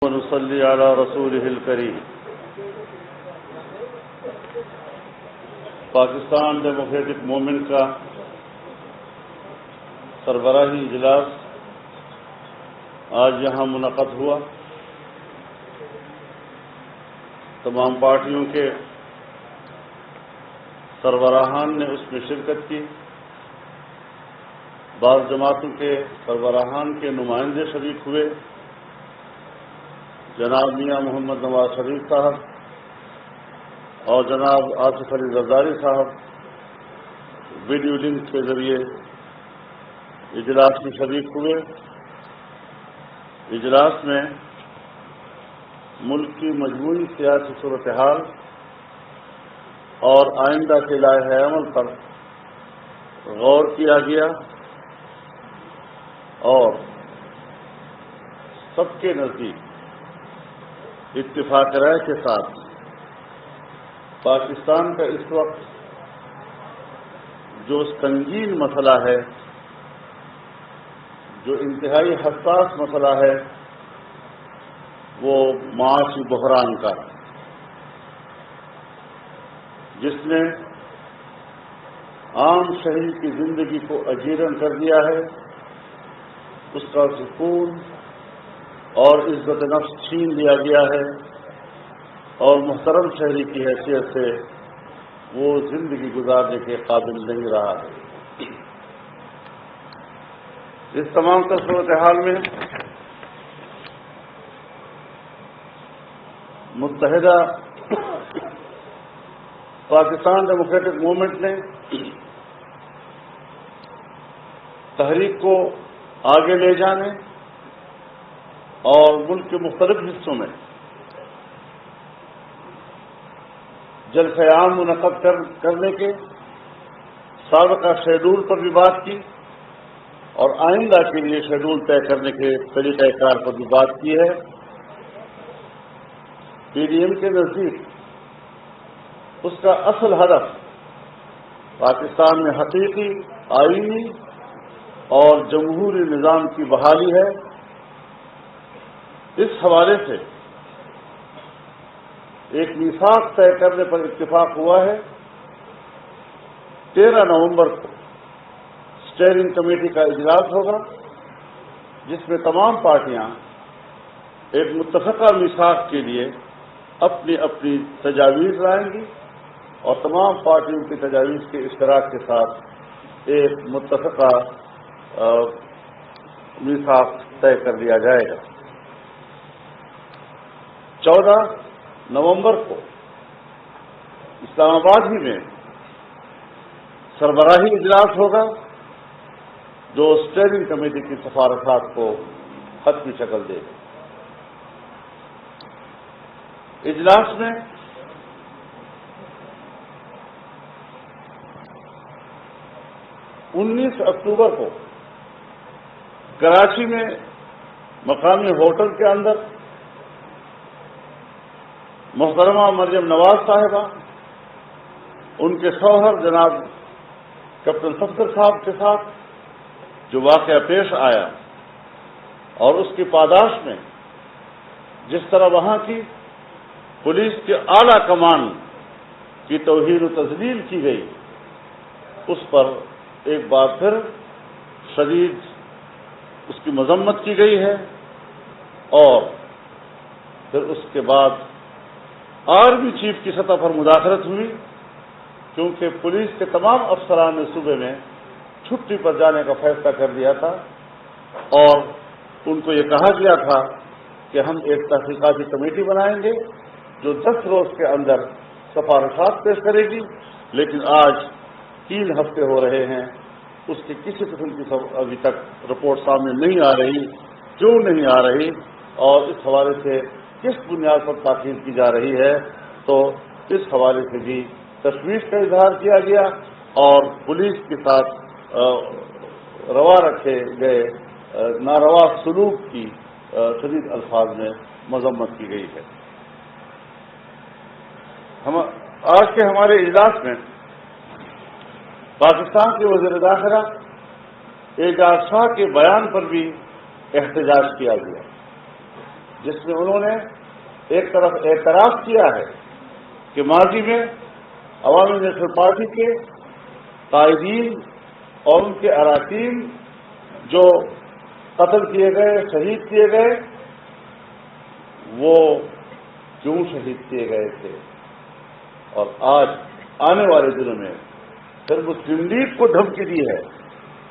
ونصلي على رسوله الكريم. پاکستان ڈیموکریٹک موومنٹ کا سربراہی اجلاس آج یہاں منعقد ہوا. تمام پارٹیوں کے سربراہان نے اس میں شرکت کی. بعض جماعتوں کے سربراہان کے نمائندے شریک ہوئے. جناب میاں محمد نواز شریف صاحب اور جناب آصف علی زرداری صاحب ویڈیو لنک کے ذریعے اجلاس میں شریک ہوئے. اجلاس میں ملک کی مجموعی سیاسی صورتحال اور آئندہ کے لائحہ عمل پر غور کیا گیا اور سب کے نزدیک اتفاق رائے کے ساتھ پاکستان کا اس وقت جو سنگین مسئلہ ہے، جو انتہائی حساس مسئلہ ہے، وہ معاشی بحران کا، جس نے عام شہری کی زندگی کو اجیرن کر دیا ہے، اس کا سکون اور عزت نفس چھین لیا گیا ہے اور محترم شہری کی حیثیت سے وہ زندگی گزارنے کے قابل نہیں رہا ہے. اس تمام تر صورتحال میں متحدہ پاکستان ڈیموکریٹک موومنٹ نے تحریک کو آگے لے جانے اور ملک کے مختلف حصوں میں جلسہ عام منعقد کرنے کے سابقہ شیڈول پر بھی بات کی اور آئندہ کے لیے شیڈول طے کرنے کے طریقہ کار پر بھی بات کی ہے. پی ڈی ایم کے نزدیک اس کا اصل ہدف پاکستان میں حقیقی آئینی اور جمہوری نظام کی بحالی ہے. اس حوالے سے ایک میثاق طے کرنے پر اتفاق ہوا ہے. 13 نومبر کو اسٹیئرنگ کمیٹی کا اجلاس ہوگا، جس میں تمام پارٹیاں ایک متفقہ میثاق کے لیے اپنی اپنی تجاویز لائیں گی اور تمام پارٹیوں کی تجاویز کے اشتراک کے ساتھ ایک متفقہ میثاق طے کر لیا جائے گا. 14 نومبر کو اسلام آباد ہی میں سربراہی اجلاس ہوگا، جو اسٹیئرنگ کمیٹی کی سفارشات کو حتمی شکل دے گا. اجلاس میں انیس اکتوبر کو کراچی میں مقامی ہوٹل کے اندر محترمہ مریم نواز صاحبہ، ان کے شوہر جناب کیپٹن صفدر صاحب کے ساتھ جو واقعہ پیش آیا اور اس کی پاداش میں جس طرح وہاں کی پولیس کے اعلیٰ کمان کی توہین و تذلیل کی گئی، اس پر ایک بار پھر شدید اس کی مذمت کی گئی ہے. اور پھر اس کے بعد آرمی چیف کی سطح پر مداخلت ہوئی، کیونکہ پولیس کے تمام افسران نے صوبے میں چھٹی پر جانے کا فیصلہ کر دیا تھا اور ان کو یہ کہا گیا تھا کہ ہم ایک تحقیقاتی کمیٹی بنائیں گے جو 10 روز کے اندر سفارشات پیش کرے گی. لیکن آج 3 ہفتے ہو رہے ہیں، اس کی کسی قسم کی ابھی تک رپورٹ سامنے نہیں آ رہی. کیوں نہیں آ رہی اور اس حوالے سے کس بنیاد پر تاخیر کی جا رہی ہے؟ تو اس حوالے سے بھی تشویش کا اظہار کیا گیا اور پولیس کے ساتھ روا رکھے گئے ناروا سلوک کی شدید الفاظ میں مذمت کی گئی ہے. آج کے ہمارے اجلاس میں پاکستان کے وزیر داخلہ اعجاز شاہ کے بیان پر بھی احتجاج کیا گیا، جس میں انہوں نے ایک طرف اعتراف کیا ہے کہ ماضی میں عوامی نیشنل پارٹی کے قائدین اور ان کے اراکین جو قتل کیے گئے، شہید کیے گئے، وہ کیوں شہید کیے گئے تھے، اور آج آنے والے دنوں میں پھر مسلم لیگ کو دھمکی دی ہے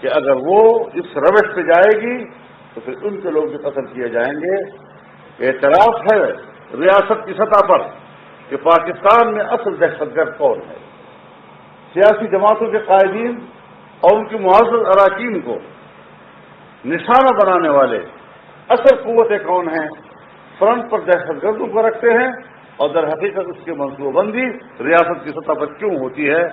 کہ اگر وہ اس روش پہ جائے گی تو پھر ان کے لوگ بھی قتل کیے جائیں گے۔ اعتراف ہے ریاست کی سطح پر کہ پاکستان میں اصل دہشت گرد کون ہے، سیاسی جماعتوں کے قائدین اور ان کی معزز اراکین کو نشانہ بنانے والے اصل قوتیں کون ہیں، فرنٹ پر دہشت گردوں کو رکھتے ہیں، اور در حقیقت اس کی منصوبہ بندی ریاست کی سطح پر کیوں ہوتی ہے،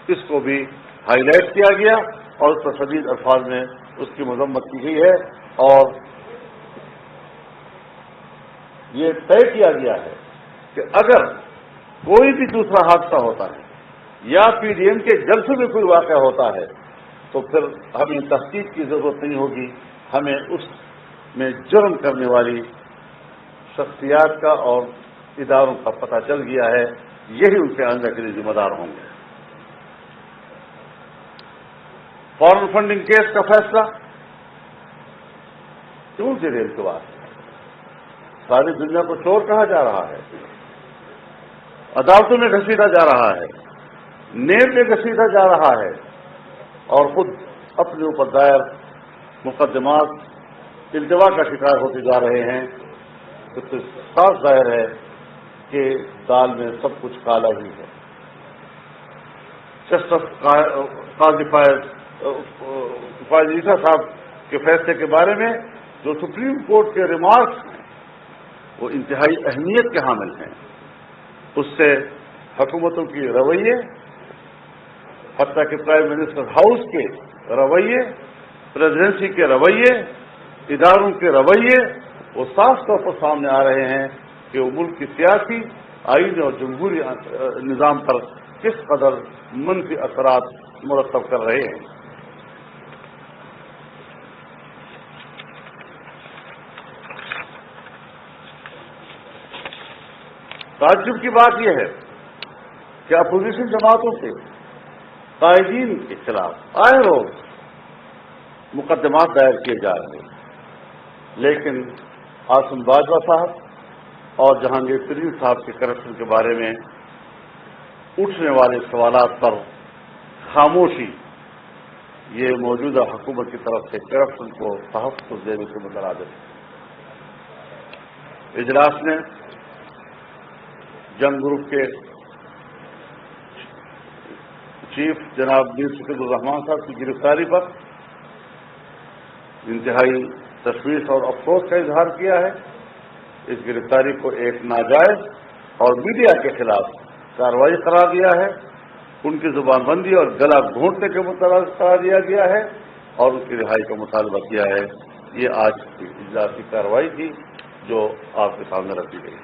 اس کو بھی ہائی لائٹ کیا گیا اور اس پر شدید الفاظ میں اس کی مذمت کی گئی ہے، اور یہ طے کیا گیا ہے کہ اگر کوئی بھی دوسرا حادثہ ہوتا ہے یا پی ڈی ایم کے جلسے میں کوئی واقعہ ہوتا ہے تو پھر ہمیں تحقیق کی ضرورت نہیں ہوگی، ہمیں اس میں جرم کرنے والی شخصیات کا اور اداروں کا پتہ چل گیا ہے، یہی ان کے آئندہ کے لیے ذمہ دار ہوں گے۔ فارن فنڈنگ کیس کا فیصلہ کیوں زیر التواء ہے؟ ساری دنیا کو چور کہا جا رہا ہے، عدالتوں میں گھسیٹا جا رہا ہے، نیب میں گھسیٹا جا رہا ہے، اور خود اپنے اوپر دائر مقدمات التوا کا شکار ہوتے جا رہے ہیں۔ اس سے صاف ظاہر ہے کہ دال میں سب کچھ کالا ہی ہے۔ جسٹس قاضی فائز عیسیٰ صاحب کے فیصلے کے بارے میں جو سپریم کورٹ کے ریمارکس ہیں وہ انتہائی اہمیت کے حامل ہیں۔ اس سے حکومتوں کی رویے، حتیٰ کہ پرائم منسٹر ہاؤس کے رویے، پریزیڈنسی کے رویے، اداروں کے رویے، وہ صاف طور پر سامنے آ رہے ہیں کہ وہ ملک کی سیاسی، آئینی اور جمہوری نظام پر کس قدر منفی اثرات مرتب کر رہے ہیں۔ تعجب کی بات یہ ہے کہ اپوزیشن جماعتوں کے قائدین کے خلاف آئے روز مقدمات دائر کیے جا رہے ہیں، لیکن عاصم باجوہ صاحب اور جہانگیر ترین صاحب کے کرپشن کے بارے میں اٹھنے والے سوالات پر خاموشی یہ موجودہ حکومت کی طرف سے کرپشن کو تحفظ دینے کے مترادف ہے۔ اجلاس نے جنگ گروپ کے چیف جناب میر شکیب الرحمان صاحب کی گرفتاری پر انتہائی تشویش اور افسوس کا اظہار کیا ہے۔ اس گرفتاری کو ایک ناجائز اور میڈیا کے خلاف کارروائی قرار دیا ہے، ان کی زبان بندی اور گلا گھونٹنے کے متعلق قرار دیا گیا ہے، اور اس کی رہائی کا مطالبہ کیا ہے۔ یہ آج کی اجلاسی کارروائی تھی جو آپ کے سامنے رکھی گئی۔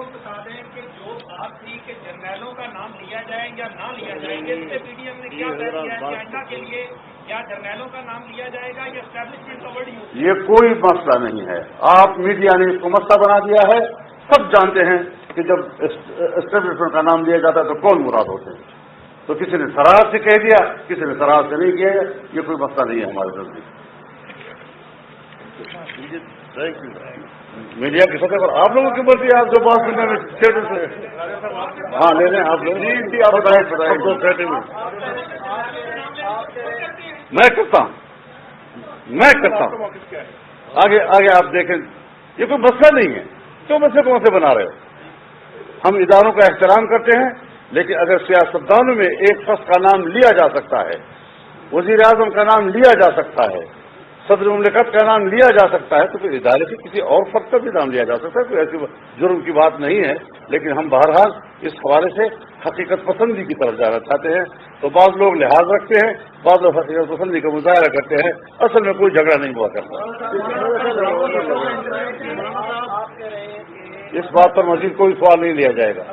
بتا دیں کہ جو بات تھی کہ جرنیلوں کا نام لیا جائے یا نہ لیا جائے گا، اس سے پی ڈی ایم نے کیا طے کیا ہے آئندہ کے لیے؟ یا جرنیلوں کا نام لیا جائے گا یا اسٹیبلشمنٹ کا ورڈ یوز؟ یہ کوئی مسئلہ نہیں ہے، آپ میڈیا نے اس کو مسئلہ بنا دیا ہے۔ سب جانتے ہیں کہ جب اسٹیبلشمنٹ کا نام لیا جاتا ہے تو کون مراد ہوتے ہیں، تو کسی نے سراحت سے کہہ دیا، کسی نے سراحت سے نہیں کیا، یہ کوئی مسئلہ نہیں ہے ہمارے نزدیک۔ میڈیا کی سطح پر آپ لوگوں کی مرضی ہے، آپ جو بات سننے میں تھیٹر سے ہاں لے لیں، آپ لوگ آپ بتائیں۔ میں کرتا ہوں آگے آپ دیکھیں، یہ کوئی مسئلہ نہیں ہے، کیوں مسئلے کون سے بنا رہے ہو؟ ہم اداروں کا احترام کرتے ہیں، لیکن اگر سیاستدانوں میں ایک شخص کا نام لیا جا سکتا ہے، وزیر اعظم کا نام لیا جا سکتا ہے، صدر مملکت کا نام لیا جا سکتا ہے، تو پھر ادارے سے کسی اور فرد کا بھی نام لیا جا سکتا ہے، کوئی ایسی جرم کی بات نہیں ہے۔ لیکن ہم بہرحال اس حوالے سے حقیقت پسندی کی طرف جانا چاہتے ہیں، تو بعض لوگ لحاظ رکھتے ہیں، بعض لوگ حقیقت پسندی کا مظاہرہ کرتے ہیں، اصل میں کوئی جھگڑا نہیں ہوا کرتا۔ اس بات پر مزید کوئی سوال نہیں لیا جائے گا۔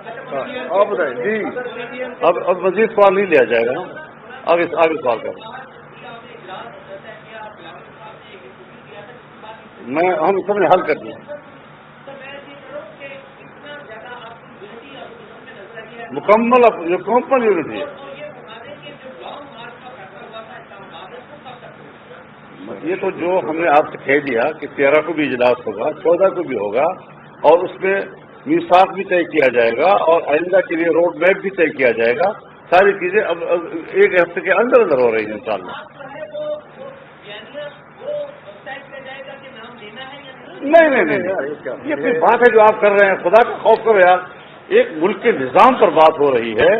آپ بتائیں جی، اب مزید سوال نہیں لیا جائے گا، آگے سوال کریں۔ ہم سب نے حل کر دیا، مکمل یونٹی ہے. یہ تو جو ہم نے آپ سے کہہ دیا کہ 13 کو بھی اجلاس ہوگا، 14 کو بھی ہوگا، اور اس میں میثاق بھی طے کیا جائے گا اور آئندہ کے لیے روڈ میپ بھی طے کیا جائے گا. ساری چیزیں اب ایک ہفتے کے اندر اندر ہو رہی ہیں انشاءاللہ. نہیں یہ کوئی بات ہے جو آپ کر رہے ہیں؟ خدا کا خوف کرو یار. ایک ملک کے نظام پر بات ہو رہی ہے،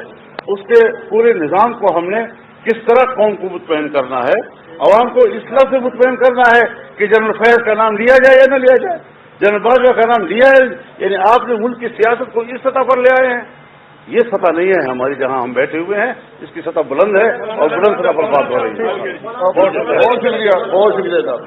اس کے پورے نظام کو ہم نے کس طرح قوم کو مطمئن کرنا ہے، عوام کو اس طرح سے مطمئن کرنا ہے کہ جنرل فیض کا نام لیا جائے یا نہ لیا جائے. جنرل باجوہ کا نام لیا ہے، یعنی آپ نے ملک کی سیاست کو اس سطح پر لے آئے ہیں. یہ سطح نہیں ہے ہماری جہاں ہم بیٹھے ہوئے ہیں. اس کی سطح بلند ہے اور بلند سطح پر بات ہو رہی ہے. بہت شکریہ صاحب.